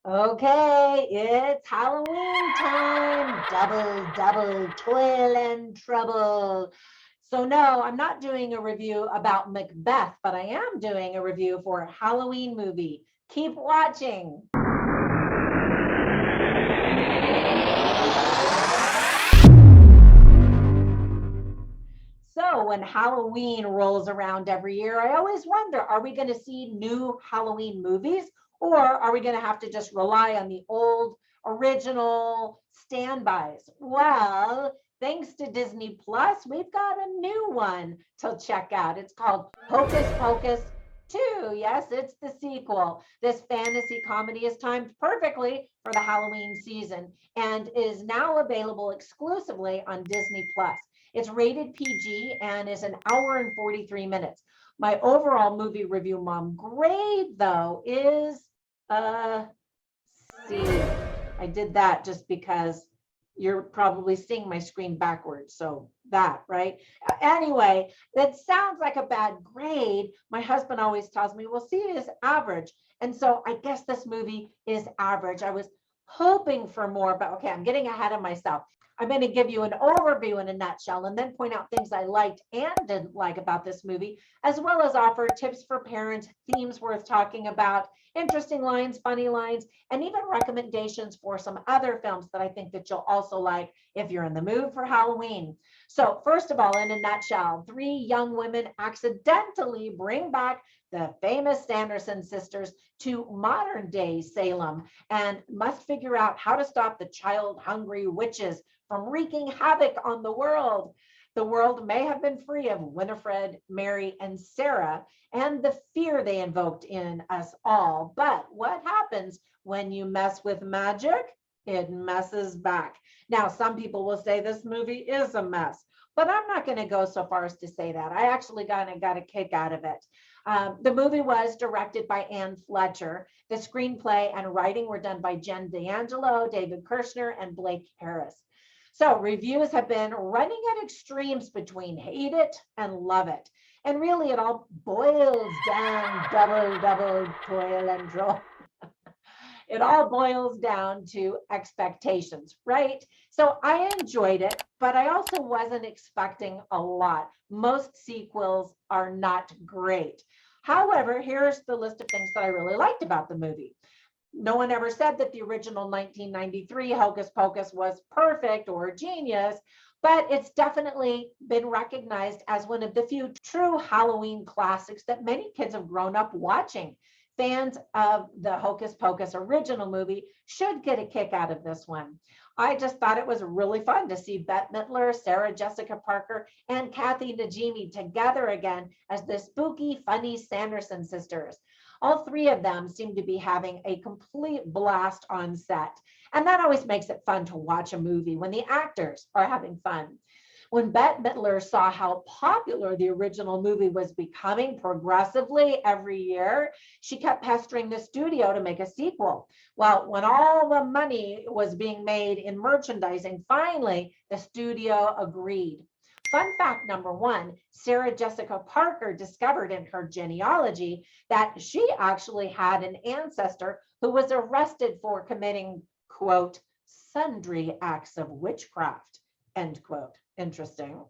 Okay, it's Halloween time. Double toil and trouble. So, no, I'm not doing a review about Macbeth, but I am doing a review for a Halloween movie. Keep watching. So when Halloween rolls around every year, I always wonder, are we going to see new Halloween movies, or are we going to have to just rely on the old original standbys? Well, thanks to Disney Plus, we've got a new one to check out. It's called Hocus Pocus 2. Yes, it's the sequel. This fantasy comedy is timed perfectly for the Halloween season and is now available exclusively on Disney Plus. It's rated PG and is an hour and 43 minutes. My overall movie review mom grade, though, is a C. I did that just because you're probably seeing my screen backwards. So that, right? Anyway, that sounds like a bad grade. My husband always tells me, well, C is average. And so I guess this movie is average. I was hoping for more, but okay, I'm getting ahead of myself. I'm going to give you an overview in a nutshell and then point out things I liked and didn't like about this movie, as well as offer tips for parents, themes worth talking about, interesting lines, funny lines, and even recommendations for some other films that I think that you'll also like if you're in the mood for Halloween. So first of all, in a nutshell, three young women accidentally bring back the famous Sanderson sisters to modern day Salem and must figure out how to stop the child hungry witches from wreaking havoc on the world. The world may have been free of Winifred, Mary, and Sarah, and the fear they invoked in us all. But what happens when you mess with magic? It messes back. Now, some people will say this movie is a mess, but I'm not going to go so far as to say that. I actually got a kick out of it. The movie was directed by Anne Fletcher. The screenplay and writing were done by Jen D'Angelo, David Kirshner, and Blake Harris. So reviews have been running at extremes between hate it and love it. And really, it all boils down double toil and trouble. It all boils down to expectations, right? So I enjoyed it, but I also wasn't expecting a lot. Most sequels are not great. However, here's the list of things that I really liked about the movie. No one ever said that the original 1993 Hocus Pocus was perfect or a genius, but it's definitely been recognized as one of the few true Halloween classics that many kids have grown up watching. Fans of the Hocus Pocus original movie should get a kick out of this one. I just thought it was really fun to see Bette Midler, Sarah Jessica Parker, and Kathy Najimy together again as the spooky, funny Sanderson sisters. All three of them seem to be having a complete blast on set. And that always makes it fun to watch a movie when the actors are having fun. When Bette Midler saw how popular the original movie was becoming progressively every year, she kept pestering the studio to make a sequel. Well, when all the money was being made in merchandising, finally, the studio agreed. Fun fact number one, Sarah Jessica Parker discovered in her genealogy that she actually had an ancestor who was arrested for committing, quote, sundry acts of witchcraft, end quote. Interesting.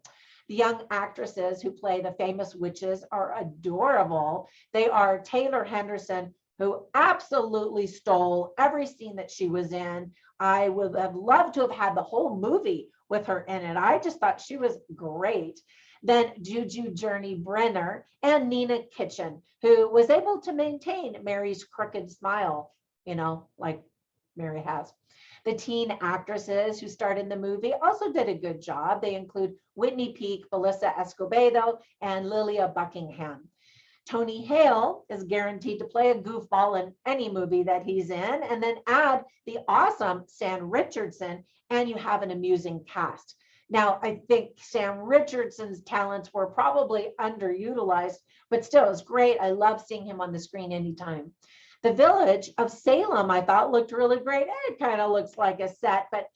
The young actresses who play the famous witches are adorable. They are Taylor Henderson, who absolutely stole every scene that she was in. I would have loved to have had the whole movie with her in it. I just thought she was great. Then Juju Journey Brenner and Nina Kitchen, who was able to maintain Mary's crooked smile, like Mary has. The teen actresses who starred in the movie also did a good job. They include Whitney Peak, Melissa Escobedo, and Lilia Buckingham. Tony Hale is guaranteed to play a goofball in any movie that he's in, and then add the awesome Sam Richardson, and you have an amusing cast. Now, I think Sam Richardson's talents were probably underutilized, but still, it's great. I love seeing him on the screen anytime. The village of Salem, I thought, looked really great. It kind of looks like a set, but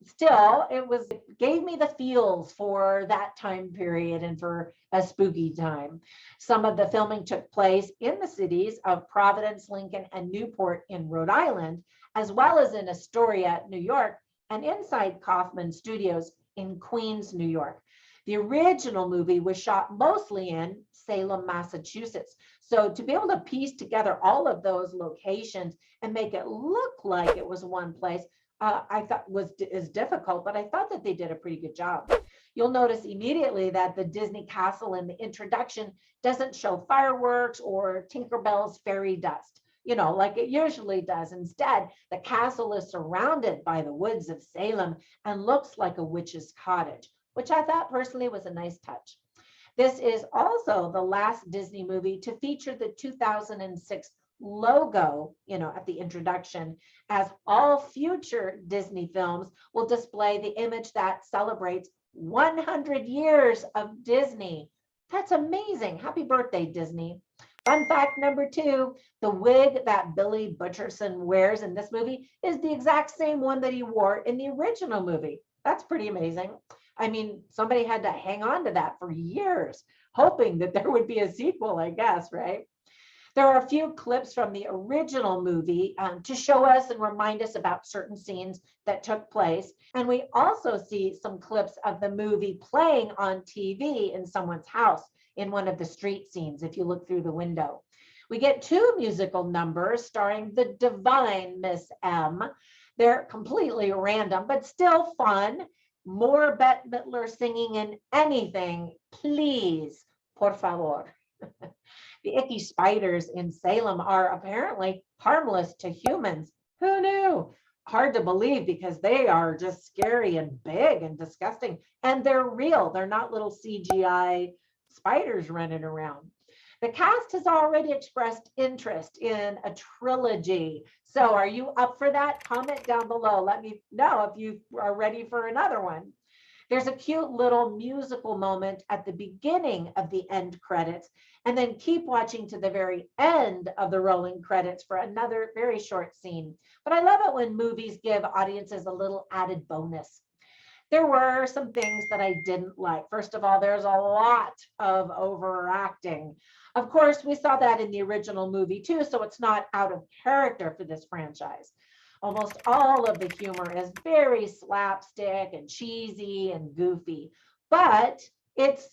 still, it gave me the feels for that time period and for a spooky time. Some of the filming took place in the cities of Providence, Lincoln, and Newport in Rhode Island, as well as in Astoria, New York, and inside Kaufman Studios in Queens, New York. The original movie was shot mostly in Salem, Massachusetts. So to be able to piece together all of those locations and make it look like it was one place, I thought is difficult, but I thought that they did a pretty good job. You'll notice immediately that the Disney castle in the introduction doesn't show fireworks or Tinkerbell's fairy dust, like it usually does. Instead, the castle is surrounded by the woods of Salem and looks like a witch's cottage, which I thought personally was a nice touch. This is also the last Disney movie to feature the 2006 logo, at the introduction, as all future Disney films will display the image that celebrates 100 years of Disney. That's amazing. Happy birthday, Disney. Fun fact number 2, the wig that Billy Butcherson wears in this movie is the exact same one that he wore in the original movie. That's pretty amazing. I mean, somebody had to hang on to that for years, hoping that there would be a sequel, I guess, right? There are a few clips from the original movie to show us and remind us about certain scenes that took place. And we also see some clips of the movie playing on TV in someone's house in one of the street scenes, if you look through the window. We get 2 musical numbers starring the divine Miss M. They're completely random, but still fun. More Bette Midler singing in anything, please, por favor. The icky spiders in Salem are apparently harmless to humans. Who knew? Hard to believe because they are just scary and big and disgusting. And they're real. They're not little CGI spiders running around. The cast has already expressed interest in a trilogy. So are you up for that? Comment down below. Let me know if you are ready for another one. There's a cute little musical moment at the beginning of the end credits, and then keep watching to the very end of the rolling credits for another very short scene. But I love it when movies give audiences a little added bonus. There were some things that I didn't like. First of all, there's a lot of overacting. Of course, we saw that in the original movie too, so it's not out of character for this franchise. Almost all of the humor is very slapstick and cheesy and goofy, but it's,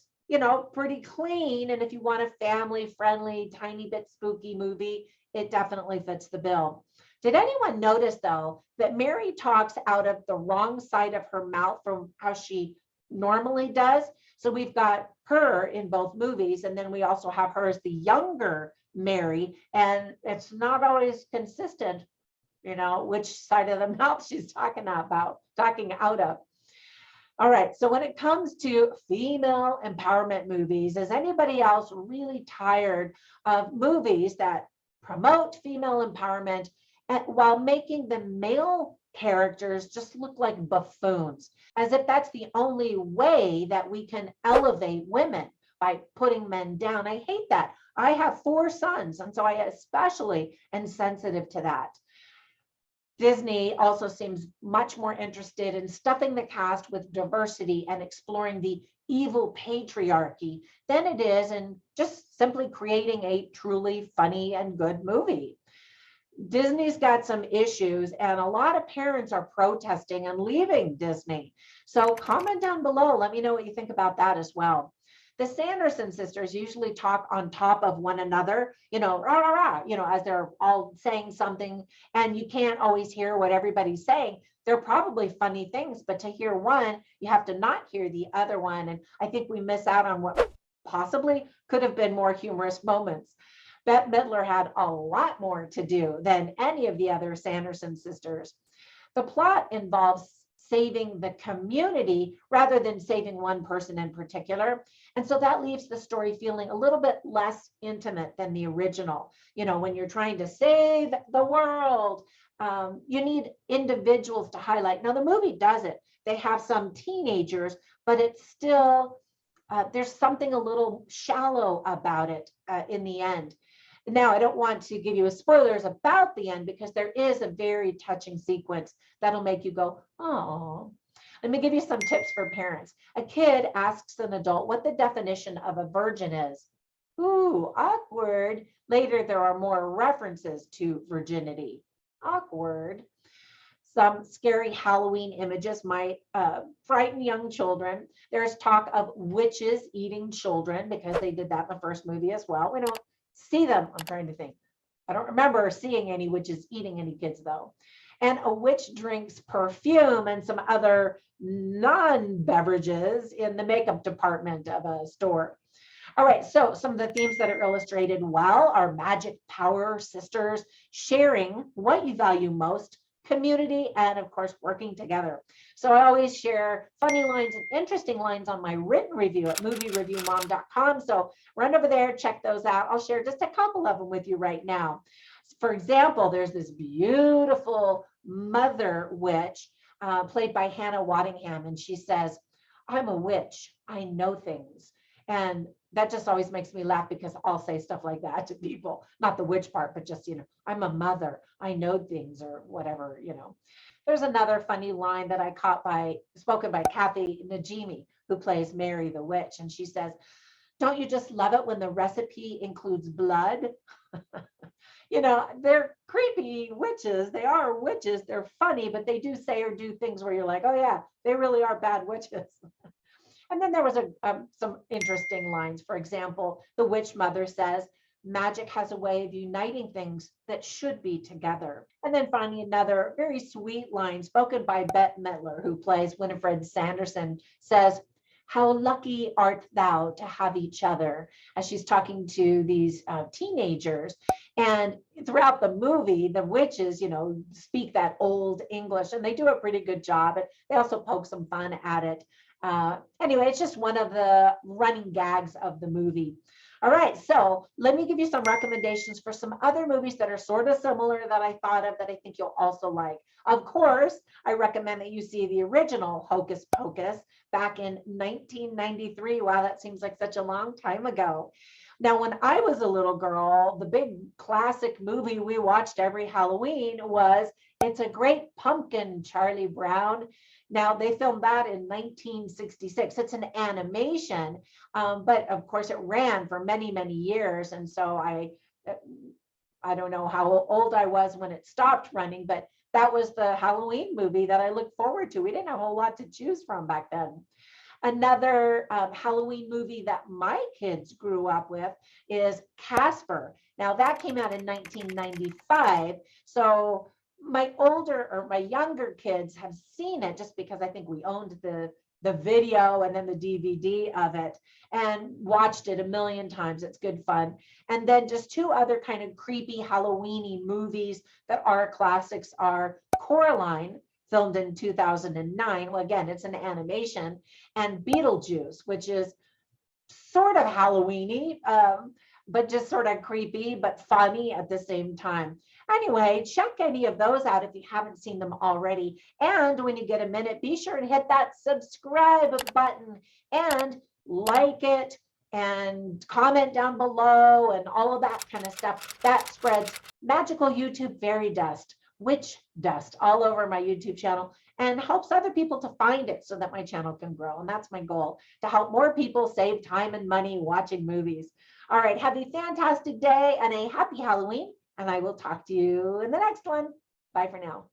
pretty clean. And if you want a family-friendly, tiny bit spooky movie, it definitely fits the bill. Did anyone notice, though, that Mary talks out of the wrong side of her mouth from how she normally does? So we've got her in both movies, and then we also have her as the younger Mary, and it's not always consistent, which side of the mouth she's talking out of. All right, so when it comes to female empowerment movies, is anybody else really tired of movies that promote female empowerment while making the male characters just look like buffoons, as if that's the only way that we can elevate women, by putting men down? I hate that. I have 4 sons, and so I especially am sensitive to that. Disney also seems much more interested in stuffing the cast with diversity and exploring the evil patriarchy than it is in just simply creating a truly funny and good movie. Disney's got some issues, and a lot of parents are protesting and leaving Disney. So comment down below. Let me know what you think about that as well. The Sanderson sisters usually talk on top of one another, rah, rah, rah, as they're all saying something, and you can't always hear what everybody's saying. They're probably funny things, but to hear one, you have to not hear the other one. And I think we miss out on what possibly could have been more humorous moments. Bette Midler had a lot more to do than any of the other Sanderson sisters. The plot involves saving the community rather than saving one person in particular. And so that leaves the story feeling a little bit less intimate than the original. When you're trying to save the world, you need individuals to highlight. Now, the movie does it. They have some teenagers, but it's still, there's something a little shallow about it in the end. Now, I don't want to give you spoilers about the end because there is a very touching sequence that'll make you go, oh. Let me give you some tips for parents. A kid asks an adult what the definition of a virgin is. Ooh, awkward. Later, there are more references to virginity. Awkward. Some scary Halloween images might frighten young children. There's talk of witches eating children because they did that in the first movie as well. We don't see them. I'm trying to think. I don't remember seeing any witches eating any kids though. And a witch drinks perfume and some other non-beverages in the makeup department of a store. All right, so some of the themes that are illustrated well are magic, power, sisters, sharing, what you value most, community, and of course, working together. So I always share funny lines and interesting lines on my written review at moviereviewmom.com. So run over there, check those out. I'll share just a couple of them with you right now. For example, there's this beautiful mother witch played by Hannah Waddingham, and she says, I'm a witch, I know things. And that just always makes me laugh because I'll say stuff like that to people, not the witch part, but just, I'm a mother, I know things or whatever, There's another funny line that I caught spoken by Kathy Najimy, who plays Mary the witch. And she says, don't you just love it when the recipe includes blood? They're creepy witches. They are witches. They're funny, but they do say or do things where you're like, oh yeah, they really are bad witches. And then there was some interesting lines. For example, the witch mother says, magic has a way of uniting things that should be together. And then finally, another very sweet line spoken by Bette Midler, who plays Winifred Sanderson, says, how lucky art thou to have each other, as she's talking to these teenagers. And throughout the movie, the witches, speak that old English, and they do a pretty good job. They also poke some fun at it. Anyway, it's just one of the running gags of the movie. All right, so let me give you some recommendations for some other movies that are sort of similar that I thought of that I think you'll also like. Of course, I recommend that you see the original Hocus Pocus back in 1993. Wow, that seems like such a long time ago. Now, when I was a little girl, the big classic movie we watched every Halloween was It's a Great Pumpkin, Charlie Brown. Now, they filmed that in 1966. It's an animation, but of course it ran for many, many years. And so I don't know how old I was when it stopped running, but that was the Halloween movie that I looked forward to. We didn't have a whole lot to choose from back then. Another Halloween movie that my kids grew up with is Casper. Now, that came out in 1995. So my younger kids have seen it just because I think we owned the video and then the DVD of it and watched it a million times. It's good fun. And then just two other kind of creepy Halloween-y movies that are classics are Coraline, filmed in 2009. Well, again, it's an animation, and Beetlejuice, which is sort of Halloween-y, but just sort of creepy, but funny at the same time. Anyway, check any of those out if you haven't seen them already. And when you get a minute, be sure and hit that subscribe button and like it and comment down below and all of that kind of stuff. That spreads magical YouTube fairy dust, witch dust all over my YouTube channel and helps other people to find it so that my channel can grow. And that's my goal, to help more people save time and money watching movies. All right, have a fantastic day and a happy Halloween. And I will talk to you in the next one. Bye for now.